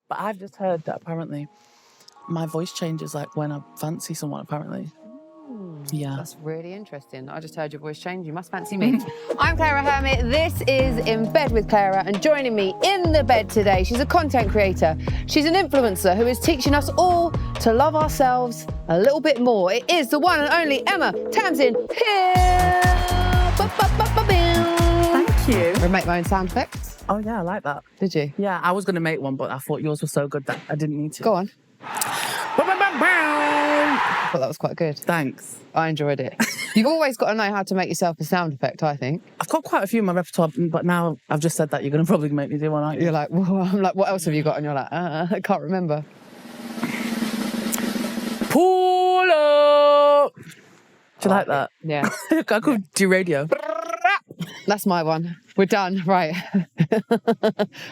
But I've just heard that apparently my voice changes like when I fancy someone, apparently. Yeah. That's really interesting. I just heard your voice change. You must fancy me. I'm Claira Hermit. This is In Bed with Claira, and joining me in the bed today, she's a content creator. She's an influencer who is teaching us all to love ourselves a little bit more. It is the one and only Emma Tamsin Hill. Thank you. I make my own sound effects. Oh, yeah, I like that. Did you? Yeah, I was going to make one, but I thought yours was so good that I didn't need to. Go on. I thought that was quite good. Thanks. I enjoyed it. You've always got to know how to make yourself a sound effect, I think. I've got quite a few in my repertoire, but now I've just said that, you're going to probably make me do one, aren't you? You're like, well, I'm like, what else have you got? And you're like, I can't remember. Pull up! Do you like that? Yeah. I could do radio. That's my one. We're done. Right.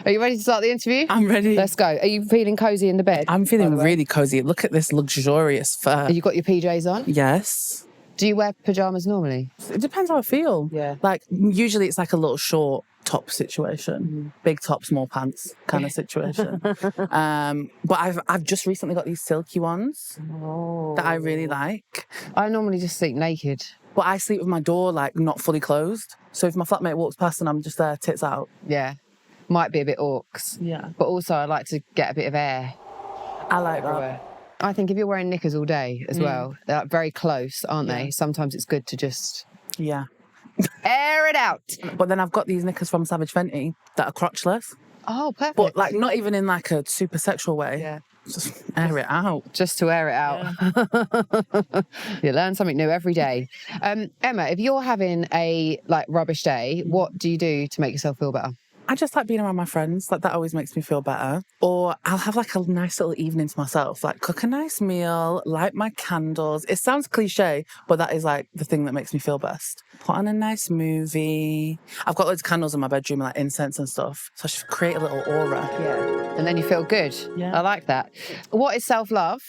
Are you ready to start the interview? I'm ready. Let's go. Are you feeling cosy in the bed? I'm feeling really cozy. Look at this luxurious fur. Have you got your PJs on? Yes. Do you wear pyjamas normally? It depends how I feel. Yeah. Like, usually it's like a little short top situation. Big top, small pants kind of situation. But I've just recently got these silky ones that I really like. I normally just sleep naked. But I sleep with my door, like, not fully closed. So if my flatmate walks past and I'm just there, tits out. Yeah. Might be a bit orcs. Yeah. But also I like to get a bit of air. I like everywhere. that. I think if you're wearing knickers all day as well, they're like very close, aren't they? Sometimes it's good to just Yeah. air it out. But then I've got these knickers from Savage Fenty that are crotchless. Oh, perfect. But, like, not even in, like, a super sexual way. Yeah. Just air it out. Just to air it out. You learn something new every day. Emma, if you're having a rubbish day, what do you do to make yourself feel better? I just like being around my friends. Like, that always makes me feel better. Or I'll have like a nice little evening to myself. Like, cook a nice meal, light my candles. It sounds cliche, but that is like the thing that makes me feel best. Put on a nice movie. I've got loads of candles in my bedroom, like incense and stuff. So I should create a little aura. Yeah. And then you feel good. Yeah. I like that. What is self-love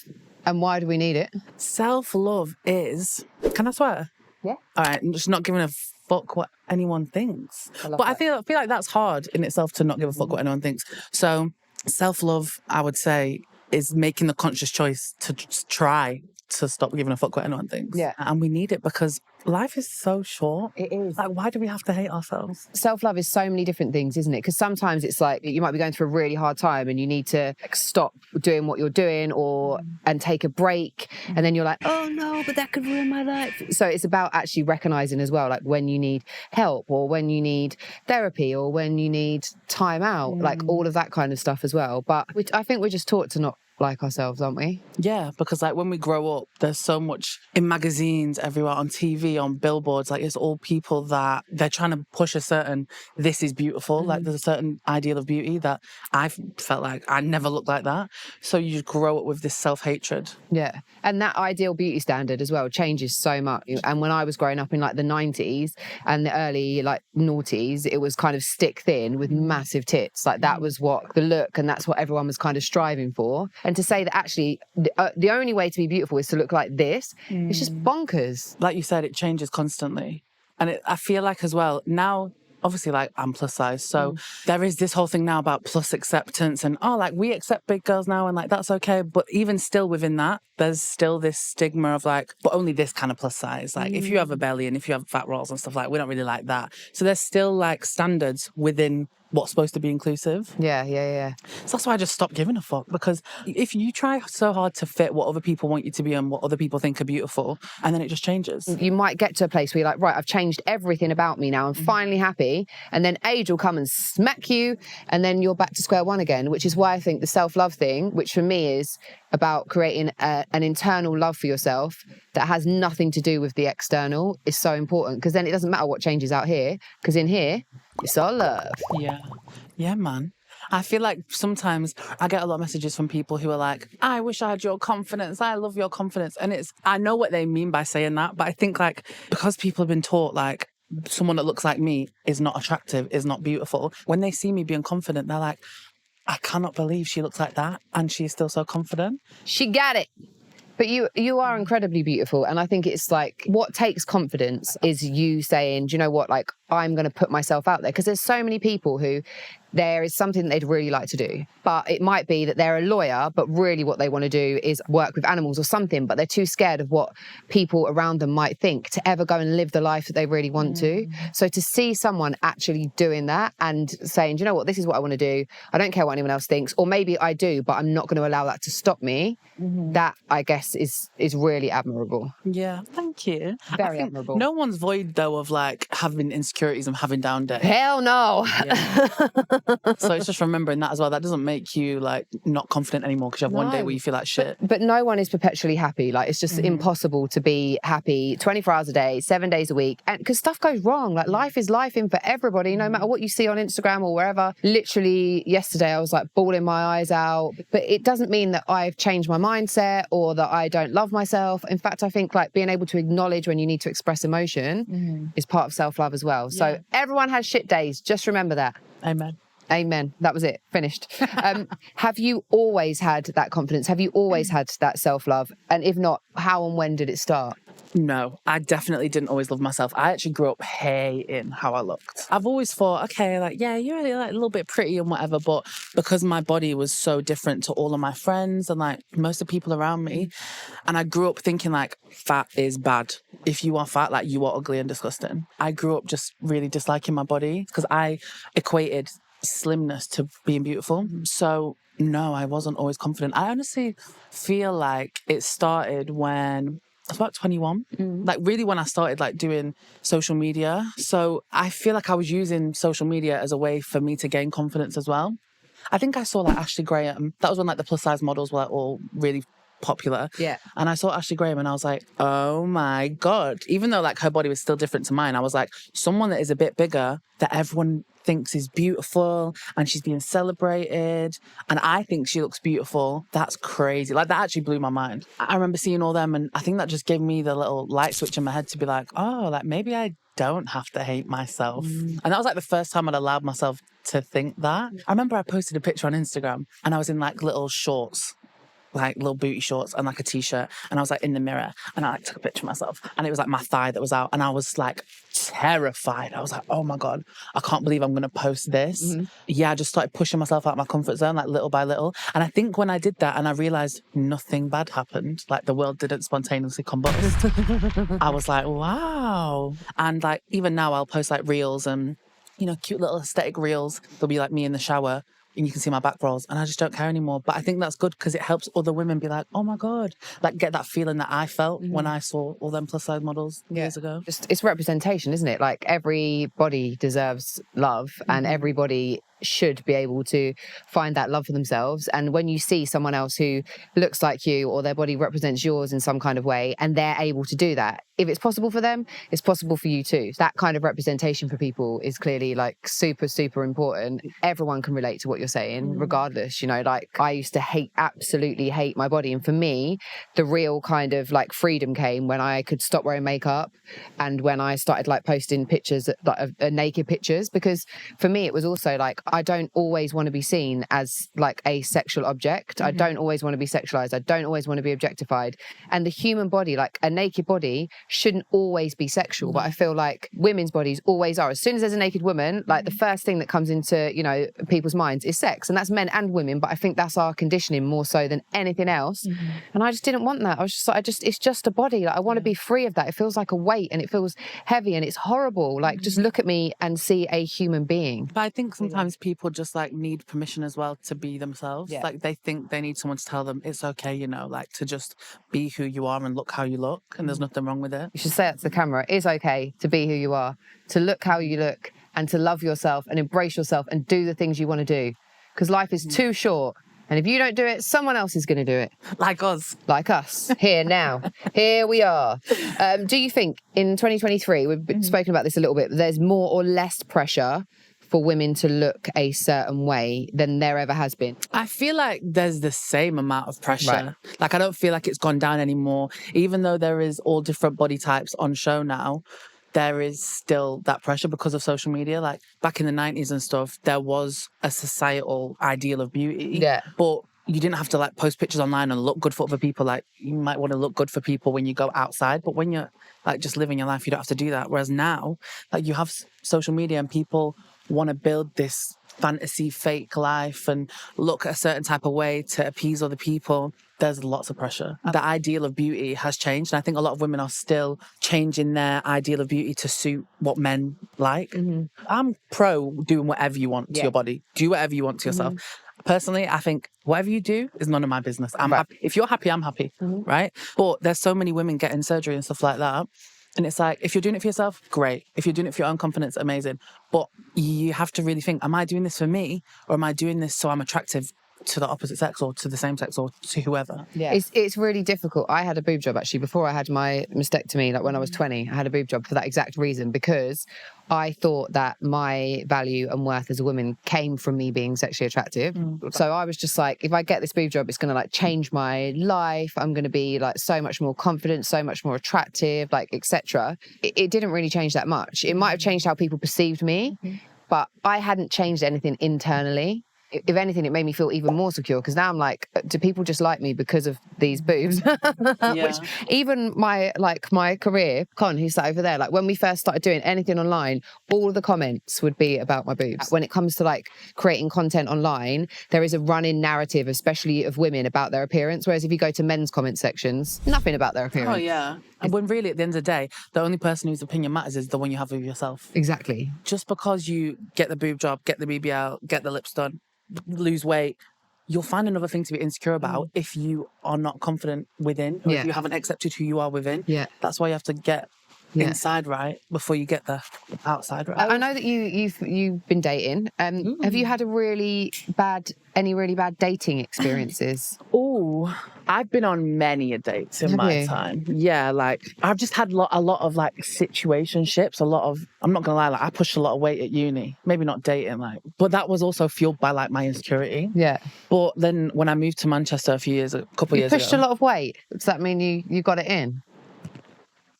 and why do we need it? Self-love is... Can I swear? Yeah. All right, I'm just not giving a fuck what anyone thinks. I feel like that's hard in itself to not give a fuck what anyone thinks. So self-love, I would say, is making the conscious choice to just try to stop giving a fuck what anyone thinks. Yeah. And we need it because life is so short. It is. Like, why do we have to hate ourselves? Self-love is so many different things, isn't it? Because sometimes it's like you might be going through a really hard time and you need to stop doing what you're doing and take a break. And then you're like, oh no, but that could ruin my life. So it's about actually recognizing as well, like when you need help or when you need therapy or when you need time out, like all of that kind of stuff as well. But I think we're just taught to not like ourselves, aren't we? Yeah, because like when we grow up, there's so much in magazines, everywhere, on TV, on billboards, like it's all people that they're trying to push a certain, this is beautiful, like there's a certain ideal of beauty that I felt like I never looked like that. So you just grow up with this self-hatred. Yeah, and that ideal beauty standard as well changes so much. And when I was growing up in like the 90s and the early like noughties, it was kind of stick thin with massive tits. Like that was what the look and that's what everyone was kind of striving for. And to say that actually the only way to be beautiful is to look like this, it's just bonkers. Like you said, it changes constantly. And I feel like as well, now, obviously, like, I'm plus size. So there is this whole thing now about plus acceptance and, like, we accept big girls now and, like, that's okay. But even still within that, there's still this stigma of, like, but only this kind of plus size. Like, if you have a belly and if you have fat rolls and stuff, like, we don't really like that. So there's still, like, standards within what's supposed to be inclusive. Yeah. So that's why I just stopped giving a fuck, because if you try so hard to fit what other people want you to be and what other people think are beautiful, and then it just changes. You might get to a place where you're like, right, I've changed everything about me now. I'm finally happy. And then age will come and smack you. And then you're back to square one again, which is why I think the self-love thing, which for me is about creating an internal love for yourself that has nothing to do with the external, is so important. Because then it doesn't matter what changes out here, because in here, it's all love. Yeah, man. I feel like sometimes I get a lot of messages from people who are like, I wish I had your confidence. I love your confidence. And I know what they mean by saying that, but I think like because people have been taught like someone that looks like me is not attractive, is not beautiful. When they see me being confident, they're like, I cannot believe she looks like that and she's still so confident. She got it. But you are incredibly beautiful. And I think it's like what takes confidence is you saying, do you know what, like I'm going to put myself out there. Because there's so many people who there is something they'd really like to do, but it might be that they're a lawyer, but really what they want to do is work with animals or something, but they're too scared of what people around them might think to ever go and live the life that they really want to. So to see someone actually doing that and saying, do you know what, this is what I want to do. I don't care what anyone else thinks, or maybe I do, but I'm not going to allow that to stop me. That, I guess, is really admirable. Yeah, thank you. Very admirable. No one's void, though, of like having insecurities and having down days. Hell no. Yeah. So it's just remembering that as well. That doesn't make you like not confident anymore because you have one day where you feel like shit. But no one is perpetually happy. Like, it's just impossible to be happy 24 hours a day, 7 days a week. And because stuff goes wrong, like life is life in for everybody, no matter what you see on Instagram or wherever. Literally yesterday, I was like bawling my eyes out. But it doesn't mean that I've changed my mindset or that I don't love myself. In fact, I think like being able to acknowledge when you need to express emotion is part of self-love as well. Yeah. So everyone has shit days. Just remember that. Amen. Amen. That was it. Finished. Have you always had that confidence? Have you always had that self-love? And if not, how and when did it start? No, I definitely didn't always love myself. I actually grew up hating how I looked. I've always thought, okay, like, yeah, you're like a little bit pretty and whatever, but because my body was so different to all of my friends and like most of the people around me, and I grew up thinking like fat is bad. If you are fat, like you are ugly and disgusting. I grew up just really disliking my body because I equated slimness to being beautiful. So no, I wasn't always confident. I honestly feel like it started when I was about 21, like really when I started like doing social media. So I feel like I was using social media as a way for me to gain confidence as well. I think I saw like Ashley Graham. That was when like the plus size models were like all really popular. Yeah. And I saw Ashley Graham and I was like, oh my God. Even though like her body was still different to mine, I was like, someone that is a bit bigger that everyone thinks is beautiful and she's being celebrated and I think she looks beautiful. That's crazy. Like that actually blew my mind. I remember seeing all them and I think that just gave me the little light switch in my head to be like, oh, like maybe I don't have to hate myself. And that was like the first time I'd allowed myself to think that. I remember I posted a picture on Instagram and I was in like little shorts, like little booty shorts and like a t-shirt, and I was like in the mirror and I like took a picture of myself and it was like my thigh that was out and I was like terrified. I was like, oh my God, I can't believe I'm gonna post this. Yeah, I just started pushing myself out of my comfort zone like little by little, and I think when I did that and I realized nothing bad happened, like the world didn't spontaneously combust. I was like, wow. And like even now I'll post like reels and you know, cute little aesthetic reels. They'll be like me in the shower and you can see my back rolls and I just don't care anymore. But I think that's good because it helps other women be like, oh my God, like get that feeling that I felt when I saw all them plus size models years ago. It's representation, isn't it? Like everybody deserves love and everybody should be able to find that love for themselves. And when you see someone else who looks like you or their body represents yours in some kind of way and they're able to do that, if it's possible for them, it's possible for you too. That kind of representation for people is clearly like super, super important. Everyone can relate to what you're saying, regardless, you know, like I used to absolutely hate my body. And for me, the real kind of like freedom came when I could stop wearing makeup and when I started like posting pictures, like naked pictures, because for me, it was also like, I don't always want to be seen as like a sexual object. I don't always want to be sexualized. I don't always want to be objectified. And the human body, like a naked body, shouldn't always be sexual. But I feel like women's bodies always are. As soon as there's a naked woman, like the first thing that comes into, you know, people's minds is sex. And that's men and women. But I think that's our conditioning more so than anything else. And I just didn't want that. I was just like, it's just a body. Like I want to be free of that. It feels like a weight and it feels heavy and it's horrible. Like just look at me and see a human being. But I think sometimes people just like need permission as well to be themselves. Like they think they need someone to tell them it's okay, you know, like to just be who you are and look how you look, and there's nothing wrong with it. You should say it to the camera. It is okay to be who you are, to look how you look and to love yourself and embrace yourself and do the things you want to do, because life is too short. And if you don't do it, someone else is going to do it. Like us. Like us. Here now. Here we are. Do you think in 2023, we've spoken about this a little bit, there's more or less pressure for women to look a certain way than there ever has been? I feel like there's the same amount of pressure. Right. Like I don't feel like it's gone down anymore. Even though there is all different body types on show now, there is still that pressure because of social media. Like back in the 90s and stuff, there was a societal ideal of beauty. Yeah. But you didn't have to like post pictures online and look good for other people. Like you might want to look good for people when you go outside, but when you're like just living your life, you don't have to do that. Whereas now, like you have social media and people want to build this fantasy fake life and look a certain type of way to appease other people. There's lots of pressure. The ideal of beauty has changed. And I think a lot of women are still changing their ideal of beauty to suit what men like. I'm pro doing whatever you want to your body. Do whatever you want to yourself. Personally, I think whatever you do is none of my business. I'm happy. If you're happy, I'm happy, right? But there's so many women getting surgery and stuff like that. And it's like, if you're doing it for yourself, great. If you're doing it for your own confidence, amazing. But you have to really think, am I doing this for me? Or am I doing this so I'm attractive to the opposite sex or to the same sex or to whoever? Yeah. It's really difficult. I had a boob job actually before I had my mastectomy, like when I was 20. I had a boob job for that exact reason, because I thought that my value and worth as a woman came from me being sexually attractive. So I was just like, if I get this boob job, it's going to like change my life. I'm going to be like so much more confident, so much more attractive, like etc. It didn't really change that much. It might have changed how people perceived me, but I hadn't changed anything internally. If anything, it made me feel even more secure, because now I'm like, do people just like me because of these boobs? Which even my career, Con, who's sat over there, like when we first started doing anything online, all of the comments would be about my boobs. When it comes to like creating content online, there is a running narrative, especially of women, about their appearance. Whereas if you go to men's comment sections, nothing about their appearance. Oh, yeah. And when really, at the end of the day, the only person whose opinion matters is the one you have of yourself. Exactly. Just because you get the boob job, get the BBL, get the lips done, lose weight, you'll find another thing to be insecure about if you are not confident within, or if you haven't accepted who you are within. That's why you have to get inside right before you get the outside right. I know that you've been dating. Have you had any really bad dating experiences? Oh, I've been on many a dates in my time. Yeah, like I've just had a lot of like situationships. I'm not gonna lie, like I pushed a lot of weight at uni. Maybe not dating, like, but that was also fueled by like my insecurity. Yeah. But then when I moved to Manchester a couple years ago, you pushed a lot of weight. Does that mean you got it in?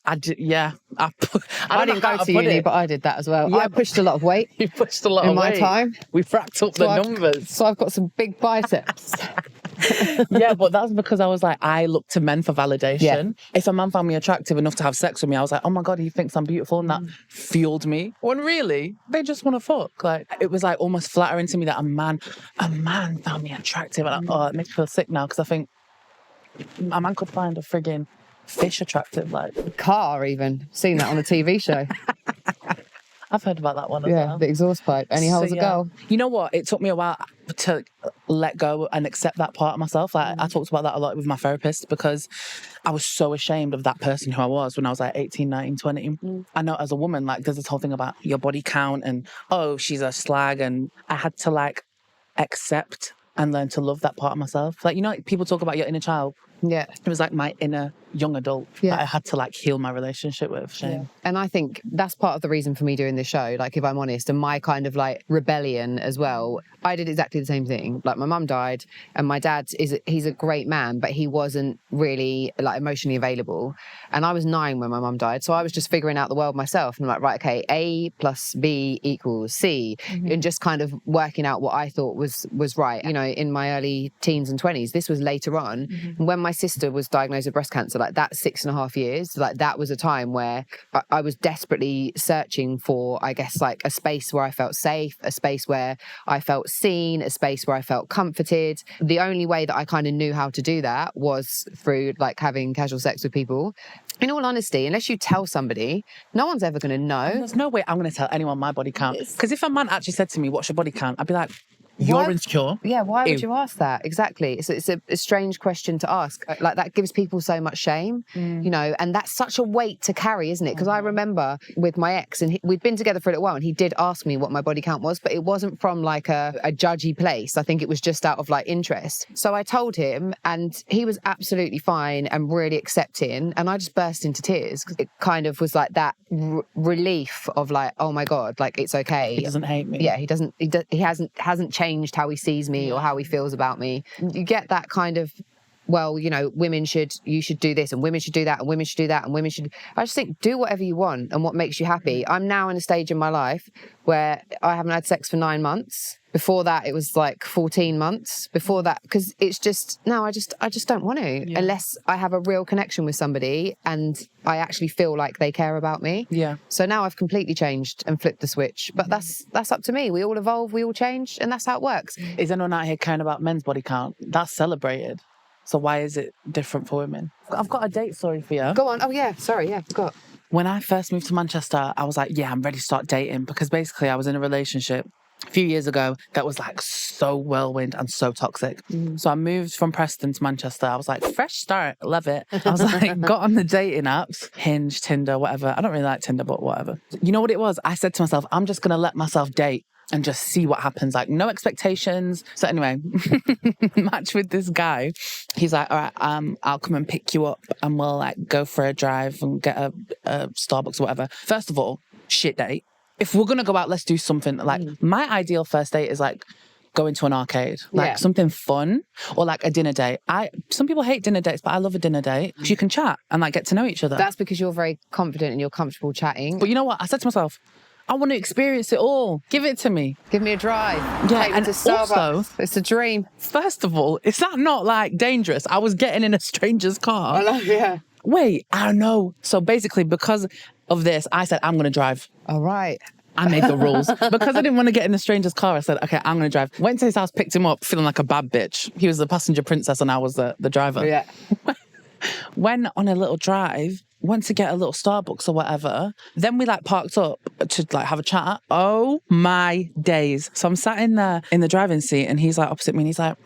I did, yeah. I didn't go to uni, but I did that as well. Yeah, I pushed a lot of weight. You pushed a lot of weight. In my time. We racked up the numbers. So I've got some big biceps. Yeah, but that's because I was like, I look to men for validation. Yeah. If a man found me attractive enough to have sex with me, I was like, oh my God, he thinks I'm beautiful. And that fueled me. When really, they just want to fuck. Like, it was like almost flattering to me that a man found me attractive. And it makes me feel sick now, because I think a man could find a frigging fish attractive, like car even. Seen that on a TV show. I've heard about that one as well. The exhaust pipe. And he holds a girl. You know what? It took me a while to let go and accept that part of myself. Like I talked about that a lot with my therapist, because I was so ashamed of that person who I was when I was like 18, 19, 20. I know as a woman, like there's this whole thing about your body count and, oh, she's a slag. And I had to like accept and learn to love that part of myself. Like, you know, people talk about your inner child. Yeah. It was like my inner young adult that I had to like heal my relationship with. Shame. Yeah. And I think that's part of the reason for me doing this show, like if I'm honest, and my kind of like rebellion as well. I did exactly the same thing. Like my mum died and my dad he's a great man, but he wasn't really like emotionally available. And I was 9 when my mum died. So I was just figuring out the world myself. And I'm like, right, okay, A plus B equals C. And just kind of working out what I thought was right. You know, in my early teens and 20s, this was later on. And when my sister was diagnosed with breast cancer, like that 6.5 years, like that was a time where I was desperately searching for, I guess, like a space where I felt safe, a space where I felt seen, a space where I felt comforted. The only way that I kind of knew how to do that was through like having casual sex with people. In all honesty, unless you tell somebody, no one's ever going to know. There's no way I'm going to tell anyone my body count. Because if a man actually said to me, what's your body count? I'd be like, you're insecure. Yeah, why would you ask that? Exactly. It's a strange question to ask. Like that gives people so much shame, you know, and that's such a weight to carry, isn't it? Because I remember with my ex, and we'd been together for a little while, and he did ask me what my body count was, but it wasn't from like a judgy place. I think it was just out of like interest. So I told him, and he was absolutely fine and really accepting, and I just burst into tears. It kind of was like that relief of like, oh my God, like it's okay. He doesn't hate me. Yeah, he hasn't changed how he sees me or how he feels about me. You get that kind of well, you know, you should do this and women should do that and women should do that and women should. I just think do whatever you want and what makes you happy. I'm now in a stage in my life where I haven't had sex for 9 months. Before that, it was like 14 months. Before that, because it's just, no, I just don't want to unless I have a real connection with somebody and I actually feel like they care about me. Yeah. So now I've completely changed and flipped the switch. But that's up to me. We all evolve, we all change, and that's how it works. Is anyone out here caring about men's body count? That's celebrated. So why is it different for women? I've got a date story for you. Go on. Oh, yeah. Sorry. Yeah, forgot. When I first moved to Manchester, I was like, yeah, I'm ready to start dating because basically I was in a relationship a few years ago that was like so whirlwind and so toxic. So I moved from Preston to Manchester. I was like, fresh start, love it. I was like, got on the dating apps, Hinge, Tinder, whatever. I don't really like Tinder, but whatever. You know what it was? I said to myself, I'm just going to let myself date and just see what happens. Like, no expectations. So anyway, match with this guy. He's like, all right, I'll come and pick you up and we'll like go for a drive and get a Starbucks or whatever. First of all, shit date. If we're going to go out, let's do something. Like, my ideal first date is like going to an arcade. Like something fun or like a dinner date. Some people hate dinner dates, but I love a dinner date because you can chat and like get to know each other. That's because you're very confident and you're comfortable chatting. But you know what? I said to myself, I want to experience it all. Give it to me. Give me a drive. Yeah, Take me and to Starbucks. also, it's a dream. First of all, is that not like dangerous? I was getting in a stranger's car. I know, yeah. Wait, I know. So basically, because of this, I said, I'm going to drive. All right. I made the rules. Because I didn't want to get in a stranger's car, I said, okay, I'm going to drive. Went to his house, picked him up, feeling like a bad bitch. He was the passenger princess and I was the driver. Yeah. Went on a little drive, went to get a little Starbucks or whatever. Then we like parked up to like have a chat. Oh my days. So I'm sat in the driving seat and he's like opposite me and he's like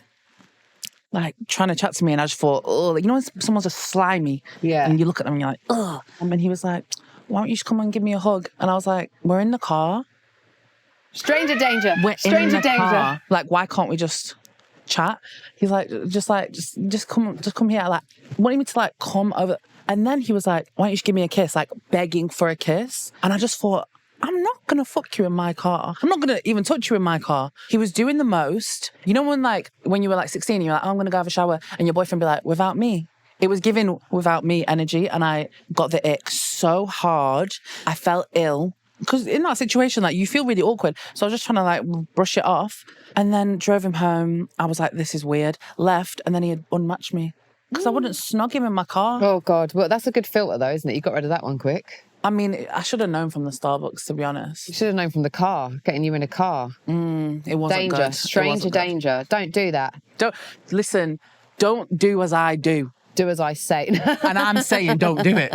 trying to chat to me. And I just thought, oh, you know when someone's just slimy? Yeah. And you look at them and you're like, ugh. And then he was like, why don't you just come and give me a hug? And I was like, we're in the car. Stranger danger. Stranger danger. Car. Like, why can't we just chat? He's like, just come here. Like, wanting me to like come over. And then he was like, why don't you just give me a kiss? Like begging for a kiss. And I just thought, I'm not going to fuck you in my car. I'm not going to even touch you in my car. He was doing the most. You know when you were like 16, you're like, oh, I'm going to go have a shower. And your boyfriend be like, without me. It was giving without me energy. And I got the ick so hard. I felt ill. Because in that situation, like, you feel really awkward. So I was just trying to like brush it off. And then drove him home. I was like, this is weird. Left. And then he had unmatched me. Because I wouldn't snog him in my car. Oh, God. Well, that's a good filter, though, isn't it? You got rid of that one quick. I mean, I should have known from the Starbucks, to be honest. You should have known from the car, getting you in a car. It wasn't danger, good. Stranger danger. Don't do that. Don't do as I do. Do as I say. And I'm saying don't do it.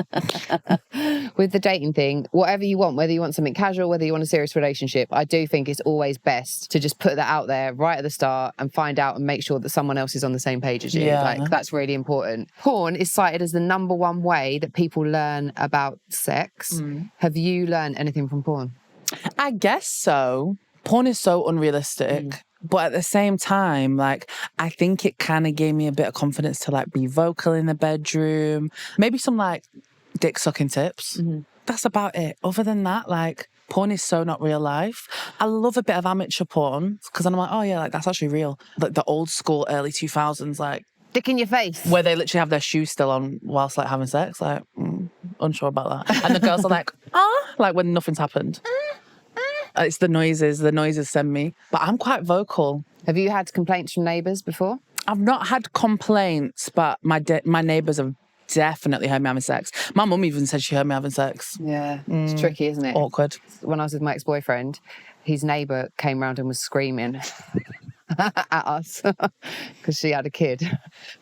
With the dating thing, whatever you want, whether you want something casual, whether you want a serious relationship, I do think it's always best to just put that out there right at the start and find out and make sure that someone else is on the same page as you. Yeah. Like, that's really important. Porn is cited as the number one way that people learn about sex. Have you learned anything from porn? I guess so. Porn is so unrealistic. But at the same time, like, I think it kind of gave me a bit of confidence to like be vocal in the bedroom. Maybe some like dick sucking tips. That's about it. Other than that, like, porn is so not real life. I love a bit of amateur porn because I'm like, oh yeah, like that's actually real. Like the old school early 2000s, like dick in your face, where they literally have their shoes still on whilst like having sex. Like, unsure about that. And the girls are like, like when nothing's happened. It's the noises send me. But I'm quite vocal. Have you had complaints from neighbours before? I've not had complaints, but my neighbours have definitely heard me having sex. My mum even said she heard me having sex. Yeah, it's tricky, isn't it? Awkward. When I was with my ex-boyfriend, his neighbour came round and was screaming at us because she had a kid.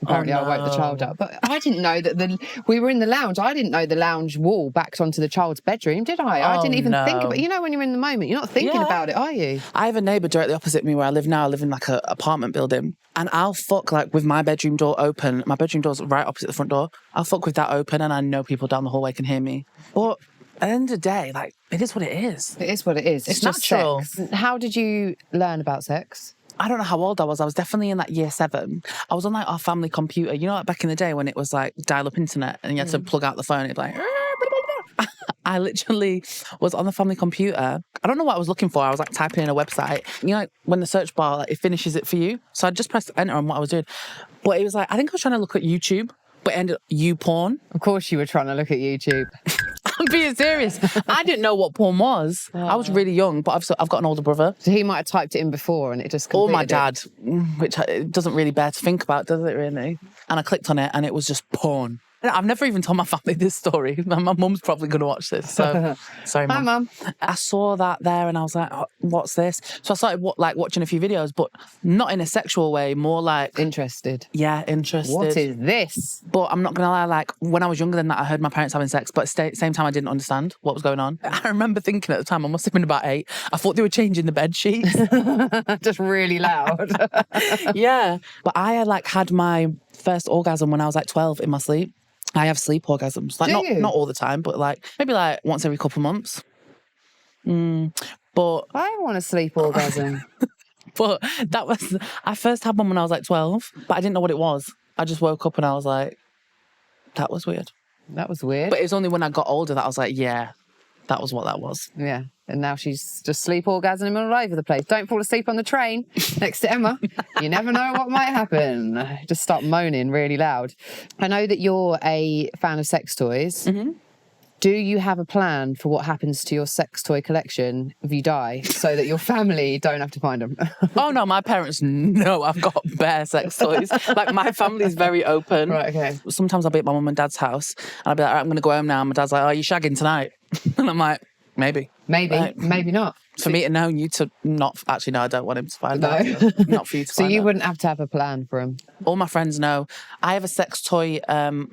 Apparently, I woke the child up. But I didn't know that we were in the lounge. I didn't know the lounge wall backed onto the child's bedroom, did I? I didn't even think about it. You know, when you're in the moment, you're not thinking about it, are you? I have a neighbour directly opposite me where I live now. I live in like an apartment building. And I'll fuck like with my bedroom door open. My bedroom door's right opposite the front door. I'll fuck with that open and I know people down the hallway can hear me. But at the end of the day, like, it is what it is. It is what it is. It's just natural. Sex. How did you learn about sex? I don't know how old I was. I was definitely in like year 7. I was on like our family computer. You know, like back in the day when it was like dial-up internet and you had to plug out the phone. It'd be like, I literally was on the family computer. I don't know what I was looking for. I was like typing in a website. You know, like when the search bar, like, it finishes it for you. So I just pressed enter on what I was doing. But it was like, I think I was trying to look at YouTube, but it ended up YouPorn. Of course you were trying to look at YouTube. I'm being serious. I didn't know what porn was. I was really young, but I've got an older brother. So he might have typed it in before and it just Or my completed dad, which it doesn't really bear to think about, does it really? And I clicked on it and it was just porn. I've never even told my family this story. My mum's probably going to watch this. So, sorry, Mum. Hi, Mum. I saw that there and I was like, oh, what's this? So I started watching a few videos, but not in a sexual way, more like... Interested. Yeah, interested. What is this? But I'm not going to lie, like, when I was younger than that, I heard my parents having sex, but at the same time, I didn't understand what was going on. I remember thinking at the time, I must have been about 8, I thought they were changing the bed sheets. Just really loud. Yeah. But I had my first orgasm when I was like 12 in my sleep. I have sleep orgasms. Like not all the time, but maybe once every couple of months. But I want a sleep orgasm. But I first had one when I was like 12, but I didn't know what it was. I just woke up and I was like, that was weird. That was weird. But it was only when I got older that I was like, yeah, that was what that was. Yeah. And now she's just sleep orgasming all over the place. Don't fall asleep on the train next to Emma. You never know what might happen. Just start moaning really loud. I know that you're a fan of sex toys. Mm-hmm. Do you have a plan for what happens to your sex toy collection if you die so that your family don't have to find them? Oh, no, my parents know I've got bare sex toys. My family's very open. Right, okay. Sometimes I'll be at my mum and dad's house and I'll be like, all right, I'm going to go home now. And my dad's like, oh, are you shagging tonight? And I'm like, maybe. Maybe, maybe not. For me to know, you to not... Actually, no, I don't want him to find out. Not for you to So find you out. wouldn't have to have a plan for him? All my friends know. I have a sex toy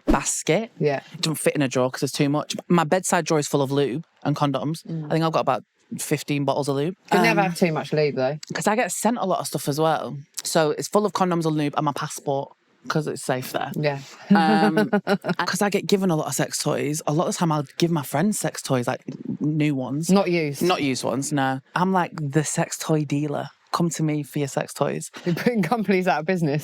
basket. Yeah. It doesn't fit in a drawer because there's too much. My bedside drawer is full of lube and condoms. I think I've got about 15 bottles of lube. You never have too much lube, though. Because I get sent a lot of stuff as well. So it's full of condoms and lube and my passport, because it's safe there. Yeah. Because I get given a lot of sex toys. A lot of the time I'll give my friends sex toys, like new ones. Not used. Not used ones, no. I'm like the sex toy dealer. Come to me for your sex toys. You're putting companies out of business.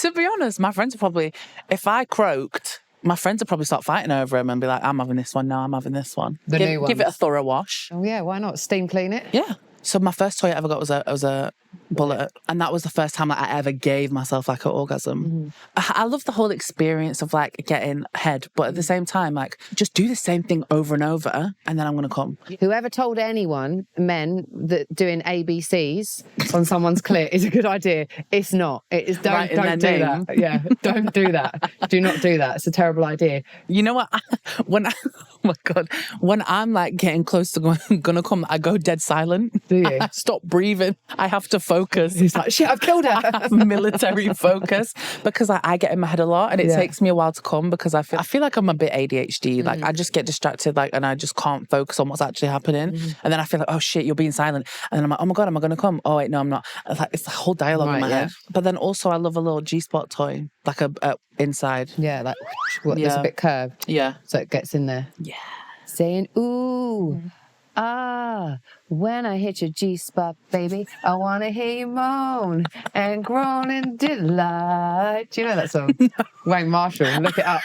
To be honest, my friends would probably, if I croaked, my friends would probably start fighting over them and be like, I'm having this one, no, I'm having this one. New ones. Give it a thorough wash. Oh, yeah, why not? Steam clean it? Yeah. So my first toy I ever got was a bullet. And that was the first time I ever gave myself an orgasm. Mm-hmm. I love the whole experience of getting head, but at the same time, just do the same thing over and over and then I'm going to come. Whoever told anyone, men, that doing ABCs on someone's clit is a good idea, it's not. It is, don't do that. Yeah, don't do that. Do not do that. It's a terrible idea. You know what? Oh my God. When I'm getting close to gonna come, I go dead silent. Do you? I stop breathing. I have to focus. He's like, shit, I've killed her. I have military focus because I get in my head a lot and it takes me a while to come because I feel like I'm a bit ADHD. I just get distracted and I just can't focus on what's actually happening. And then I feel like, oh shit, you're being silent. And then I'm like, oh my God, am I going to come? Oh wait, no, I'm not. It's the whole dialogue in my head. But then also I love a little G-spot toy, a inside. Yeah, there's a bit curved. Yeah. So it gets in there. Yeah. Saying, ooh, when I hit your G-spot, baby, I want to hear you moan and groan in delight. Do you know that song? No. Wayne Marshall, look it up.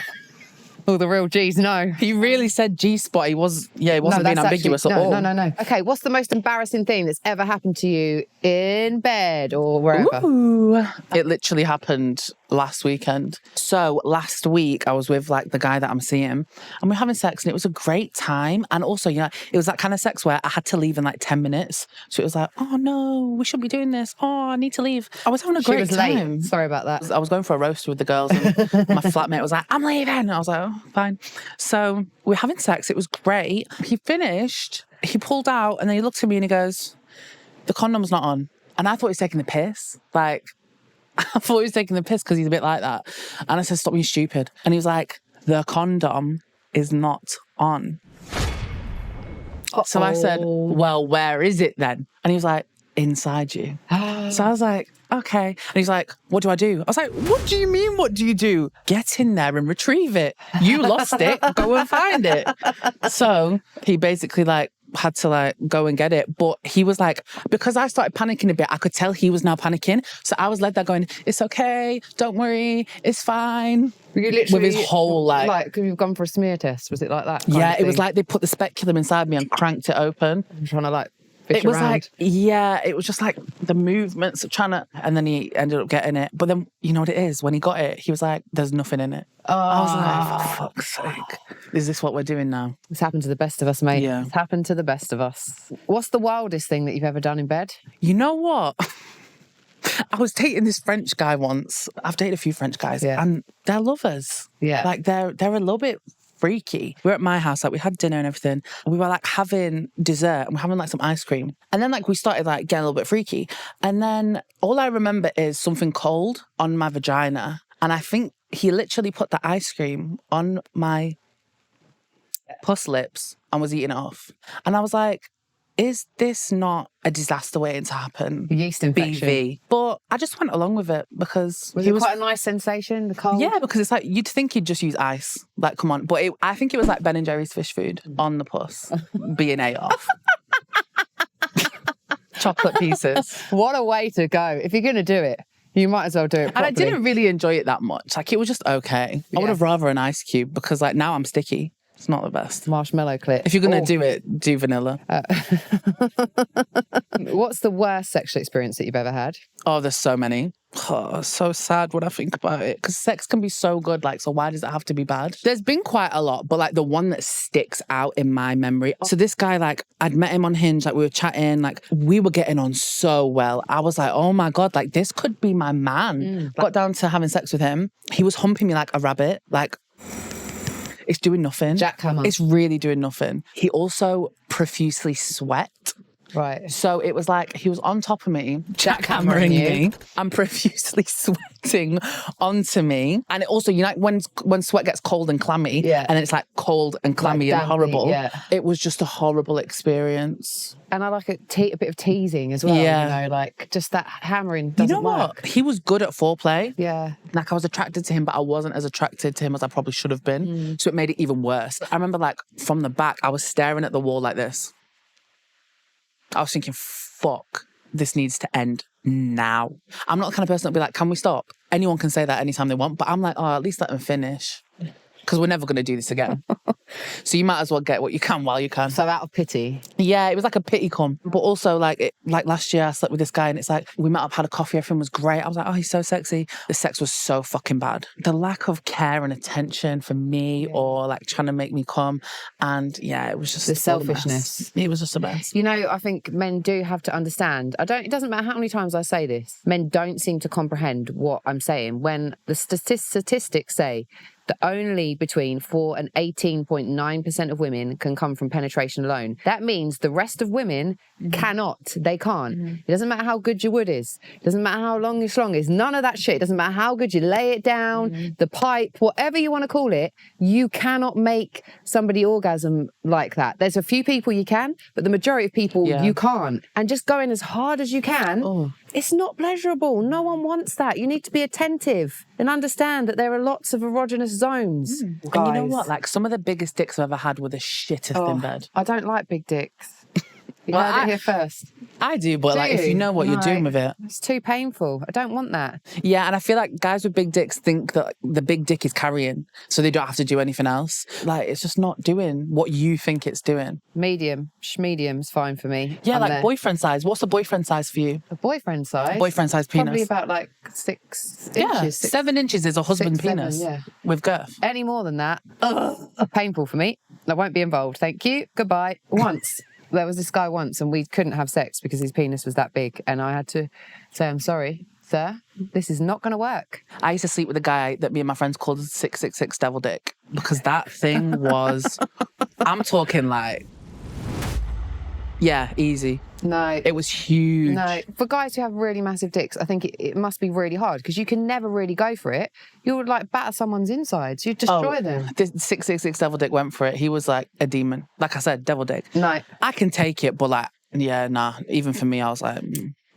All the real G's know. He really said G-spot. He wasn't being ambiguous at all. No. Okay, what's the most embarrassing thing that's ever happened to you in bed or wherever? Ooh. It literally happened last weekend. So last week I was with the guy that I'm seeing and we're having sex and it was a great time. And also, it was that kind of sex where I had to leave in 10 minutes. So it was oh no, we shouldn't be doing this. Oh, I need to leave. I was having a great time. Late. Sorry about that. I was going for a roast with the girls and my flatmate was like, I'm leaving. And I was like, oh, fine. So we were having sex. It was great. He finished. He pulled out and then he looked at me and he goes, the condom's not on. And I thought he was taking the piss. I thought he was taking the piss because he's a bit like that. And I said, stop being stupid. And he was like, the condom is not on. So I said, well, where is it then? And he was like, inside you. So I was like, okay. And he's like, what do I do? I was like, what do you mean, what do you do? Get in there and retrieve it. You lost it. Go and find it. So he basically had to like go and get it. But he was like, because I started panicking a bit, I could tell he was now panicking. So I was led there going, it's okay, don't worry, it's fine. You literally, with his whole like because you've gone for a smear test, was it like that? Yeah, it was like they put the speculum inside me and cranked it open. I'm trying to like fish it was around. like, yeah, it was just like the movements of trying to, and then he ended up getting it. But then, you know what it is? When he got it, he was like, there's nothing in it. I was like, for fuck's sake. Is this what we're doing now? It's happened to the best of us, mate. Yeah. It's happened to the best of us. What's the wildest thing that you've ever done in bed? You know what? I was dating this French guy once. I've dated a few French guys, and they're lovers. Yeah. Like, they're a little bit freaky. We were at my house, like, we had dinner and everything. We were, like, having dessert, and we're having, like, some ice cream. And then, like, we started, like, getting a little bit freaky. And then all I remember is something cold on my vagina. And I think he literally put the ice cream on my puss lips and was eating it off. And I was like, is this not a disaster waiting to happen? Yeast infection. BV. But I just went along with it because... Was it quite a nice sensation, the cold? Yeah, because it's like, you'd think he'd just use ice. Like, come on. But I think it was like Ben and Jerry's fish food on the puss being ate off. Chocolate pieces. What a way to go. If you're going to do it, you might as well do it properly. And I didn't really enjoy it that much. Like, it was just okay. I would have rather an ice cube because, like, now I'm sticky. It's not the best. Marshmallow clip. If you're going to do it, do vanilla. What's the worst sexual experience that you've ever had? Oh, there's so many. Oh, so sad when I think about it. Because sex can be so good, like, so why does it have to be bad? There's been quite a lot, but, like, the one that sticks out in my memory. So this guy, like, I'd met him on Hinge, like, we were chatting, like, we were getting on so well. I was like, oh my God, like, this could be my man. Got down to having sex with him. He was humping me like a rabbit, like... It's doing nothing. Jackhammer. It's really doing nothing. He also profusely sweat. Right. So it was like he was on top of me, jackhammering me, and profusely sweating onto me. And it also, you know, when sweat gets cold and clammy, and then it's like cold and clammy like and horrible. Yeah. It was just a horrible experience. And I like a bit of teasing as well. Yeah. You know, like just that hammering doesn't You know work. what? He was good at foreplay. Yeah. Like, I was attracted to him, but I wasn't as attracted to him as I probably should have been. So it made it even worse. I remember, like, from the back, I was staring at the wall like this. I was thinking, fuck, this needs to end now. I'm not the kind of person that'll be like, can we stop? Anyone can say that anytime they want, but I'm like, oh, at least let them finish. Because we're never going to do this again. So you might as well get what you can while you can. So out of pity. Yeah, it was like a pity come. But also, like last year I slept with this guy and it's like, we met up, had a coffee, everything was great. I was like, oh, he's so sexy. The sex was so fucking bad. The lack of care and attention for me or like trying to make me come. And yeah, it was just the selfishness. It was just a mess. You know, I think men do have to understand. It doesn't matter how many times I say this. Men don't seem to comprehend what I'm saying. When the statistics say that only between 4 and 18.9% of women can come from penetration alone. That means the rest of women cannot. They can't. It doesn't matter how good your wood is. It doesn't matter how long your schlong is. None of that shit. It doesn't matter how good you lay it down, the pipe, whatever you want to call it. You cannot make somebody orgasm like that. There's a few people you can, but the majority of people you can't. And just going as hard as you can, it's not pleasurable. No one wants that. You need to be attentive and understand that there are lots of erogenous zones. And you know what? Like, some of the biggest dicks I've ever had were the shittest in bed. I don't like big dicks. You heard it here first. I do, but like, if you know what you're doing with it. It's too painful. I don't want that. Yeah, and I feel like guys with big dicks think that the big dick is carrying, so they don't have to do anything else. Like, it's just not doing what you think it's doing. Medium's fine for me. Yeah, like boyfriend size. What's the boyfriend size for you? A boyfriend size? Boyfriend size penis. Probably about like 6 inches. Yeah, 7 inches is a husband 6, penis 7, with girth. Any more than that, painful for me. I won't be involved. Thank you. Goodbye. Once. There was this guy once and we couldn't have sex because his penis was that big and I had to say, I'm sorry, sir, this is not going to work. I used to sleep with a guy that me and my friends called 666 devil dick because that thing was, I'm talking like, yeah, easy. No. It was huge. No. For guys who have really massive dicks, I think it must be really hard because you can never really go for it. You would like batter someone's insides. You'd destroy them. The 666 devil dick went for it. He was like a demon. Like I said, devil dick. No. I can take it, but like, yeah, nah. Even for me, I was like...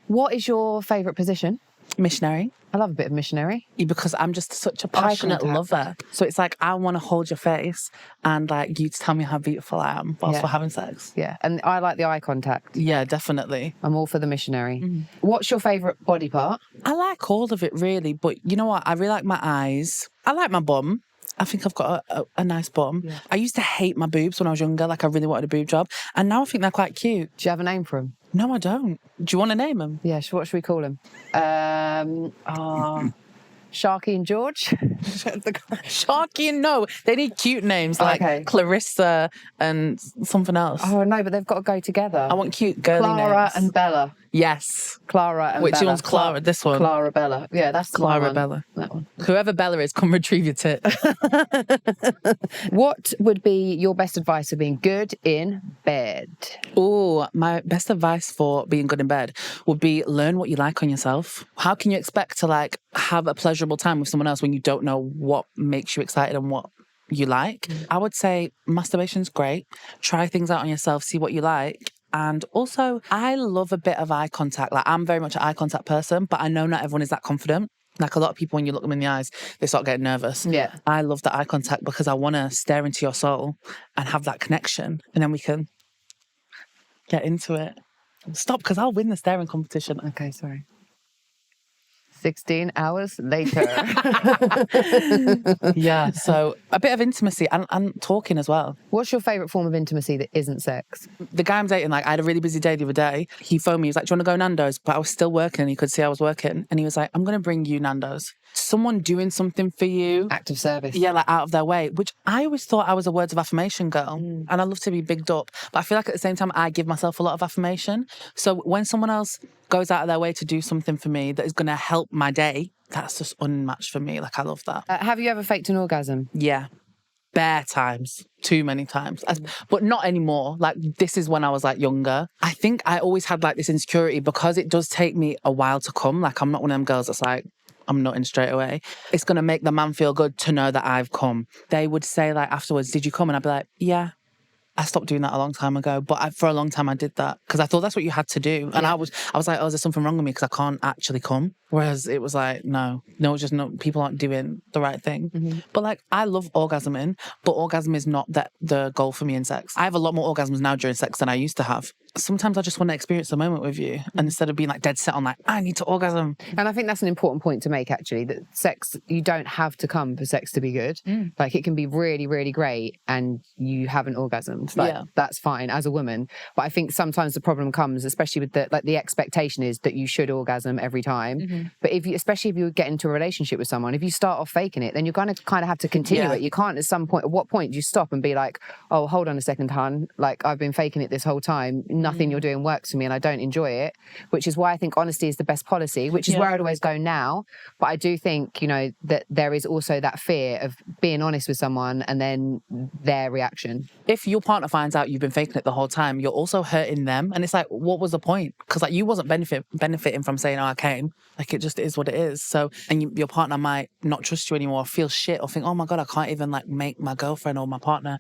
What is your favourite position? Missionary. I love a bit of missionary. Because I'm just such a passionate lover. So it's like, I want to hold your face and like you to tell me how beautiful I am whilst we're having sex. Yeah. And I like the eye contact. Yeah, definitely. I'm all for the missionary. What's your favourite body part? I like all of it really, but you know what? I really like my eyes. I like my bum. I think I've got a nice bum. Yeah. I used to hate my boobs when I was younger. Like I really wanted a boob job. And now I think they're quite cute. Do you have a name for them? No, I don't. Do you want to name them? Yeah, what should we call them? Sharky and George? Sharky and no. They need cute names like Clarissa and something else. Oh, no, but they've got to go together. I want cute girly Clara names. and Bella. Yes. Clara and Which Bella. one's Clara? This one? Clara Bella. Yeah, that's Clara Bella. That one. Whoever Bella is, come retrieve your tit. What would be your best advice for being good in bed? Oh, my best advice for being good in bed would be learn what you like on yourself. How can you expect to like have a pleasurable time with someone else when you don't know what makes you excited and what you like? I would say masturbation's great. Try things out on yourself, see what you like. And also, I love a bit of eye contact. Like, I'm very much an eye contact person, but I know not everyone is that confident. Like, a lot of people, when you look them in the eyes, they start getting nervous. Yeah. I love the eye contact because I want to stare into your soul and have that connection. And then we can get into it. Stop, because I'll win the staring competition. Okay, sorry. 16 hours later. Yeah, so a bit of intimacy and talking as well. What's your favourite form of intimacy that isn't sex? The guy I'm dating, like, I had a really busy day the other day. He phoned me, he was like, do you want to go Nando's? But I was still working and he could see I was working. And he was like, I'm going to bring you Nando's. Someone doing something for you. Act of service. Yeah, like out of their way, which I always thought I was a words of affirmation girl. And I love to be bigged up. But I feel like at the same time, I give myself a lot of affirmation. So when someone else goes out of their way to do something for me that is going to help my day, that's just unmatched for me. Like, I love that. Have you ever faked an orgasm? Yeah. Bare times. Too many times. But not anymore. Like, this is when I was, like, younger. I think I always had, like, this insecurity because it does take me a while to come. Like, I'm not one of them girls that's like, I'm nutting straight away. It's going to make the man feel good to know that I've come. They would say, like, afterwards, did you come? And I'd be like, yeah. I stopped doing that a long time ago, but for a long time I did that because I thought that's what you had to do. And I was like, oh, is there something wrong with me because I can't actually come? Whereas it was like, no, it's just no, people aren't doing the right thing. But like, I love orgasming, but orgasm is not the goal for me in sex. I have a lot more orgasms now during sex than I used to have. Sometimes I just want to experience the moment with you. And instead of being like dead set on like, I need to orgasm. And I think that's an important point to make, actually, that sex, you don't have to come for sex to be good. Like, it can be really, really great and you haven't orgasmed. Like, that's fine as a woman. But I think sometimes the problem comes, especially with the expectation is that you should orgasm every time. But especially if you get into a relationship with someone, if you start off faking it, then you're going to kind of have to continue it. You can't at what point do you stop and be like, oh, hold on a second, hun. Like, I've been faking it this whole time. Nothing you're doing works for me and I don't enjoy it, which is why I think honesty is the best policy, which is where I'd always go now. But I do think, that there is also that fear of being honest with someone and then their reaction. If your partner finds out you've been faking it the whole time, you're also hurting them. And it's like, what was the point? Because like, you wasn't benefiting from saying, oh, I came. Like, it just is what it is. So, and your partner might not trust you anymore, feel shit or think, oh my God, I can't even like make my girlfriend or my partner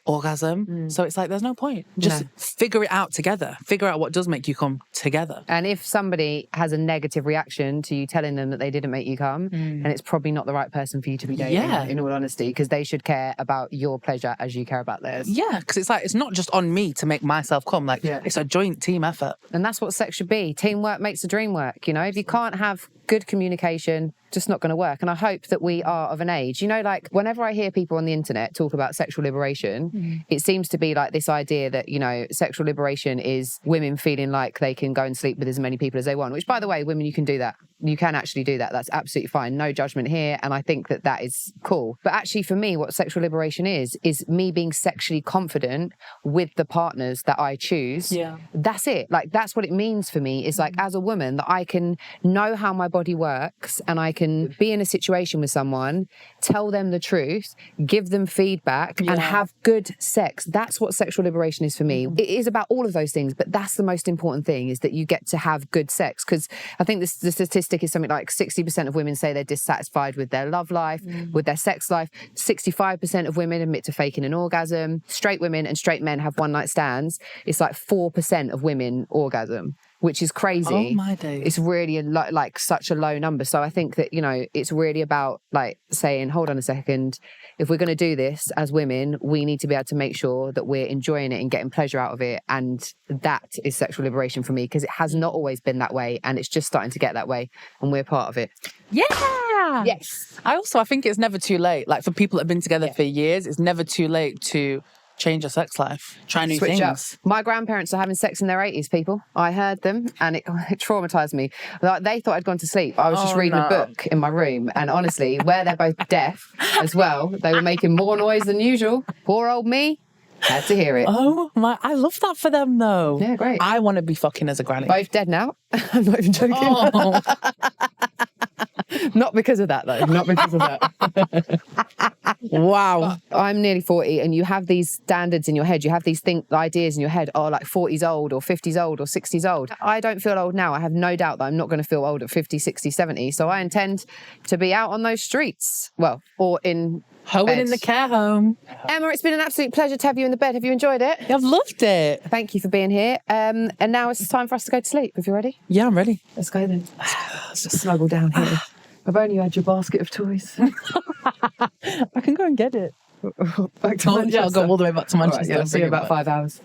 orgasm. So it's like, there's no point. Just figure it out together. Figure out what does make you come together. And if somebody has a negative reaction to you telling them that they didn't make you come, then it's probably not the right person for you to be dating, in all honesty, because they should care about your pleasure as you care about theirs. Yeah, because it's like, it's not just on me to make myself come. Like, it's a joint team effort. And that's what sex should be. Teamwork makes the dream work. If you can't have good communication, just not going to work. And I hope that we are of an age, like whenever I hear people on the internet talk about sexual liberation, it seems to be like this idea that, sexual liberation is women feeling like they can go and sleep with as many people as they want, which, by the way, women, you can do that. You can actually do that. That's absolutely fine. No judgment here. And I think that that is cool. But actually for me, what sexual liberation is me being sexually confident with the partners that I choose. Yeah. That's it. Like, that's what it means for me, is like, as a woman, that I can know how my body works and I can be in a situation with someone, tell them the truth, give them feedback and have good sex. That's what sexual liberation is for me. It is about all of those things, but that's the most important thing, is that you get to have good sex. Because I think the statistic is something like 60% of women say they're dissatisfied with their love life, with their sex life. 65% of women admit to faking an orgasm. Straight women and straight men have one night stands. It's like 4% of women orgasm, which is crazy. Oh my days. It's really like such a low number. So I think that, you know, it's really about like saying, hold on a second, if we're going to do this as women, we need to be able to make sure that we're enjoying it and getting pleasure out of it. And that is sexual liberation for me, because it has not always been that way, and it's just starting to get that way, and we're part of it. Yeah. Yes. I think it's never too late. Like for people that have been together for years, it's never too late to change your sex life, try new Switch things. up. My grandparents are having sex in their 80s, people. I heard them, and it traumatized me. Like, they thought I'd gone to sleep. I was just reading a book in my room, and honestly, where they're both deaf as well, they were making more noise than usual. Poor old me had to hear it. Oh my, I love that for them though. Yeah, great. I want to be fucking as a granny. Both dead now. I'm not even joking. Oh. Not because of that, though. Not because of that. Wow. I'm nearly 40, and you have these standards in your head. You have these ideas in your head, oh, like 40's old or 50's old or 60's old. I don't feel old now. I have no doubt that I'm not going to feel old at 50, 60, 70. So I intend to be out on those streets. Well, or in Hoeing in the care home. Emma, it's been an absolute pleasure to have you in the bed. Have you enjoyed it? I've loved it. Thank you for being here. And now it's time for us to go to sleep. If you're ready. Yeah, I'm ready. Let's go then. Let's just snuggle down here. I've only had your basket of toys. I can go and get it. Back to Manchester. I'll go all the way back to Manchester. All right, yeah, I'll see you in about 5 hours.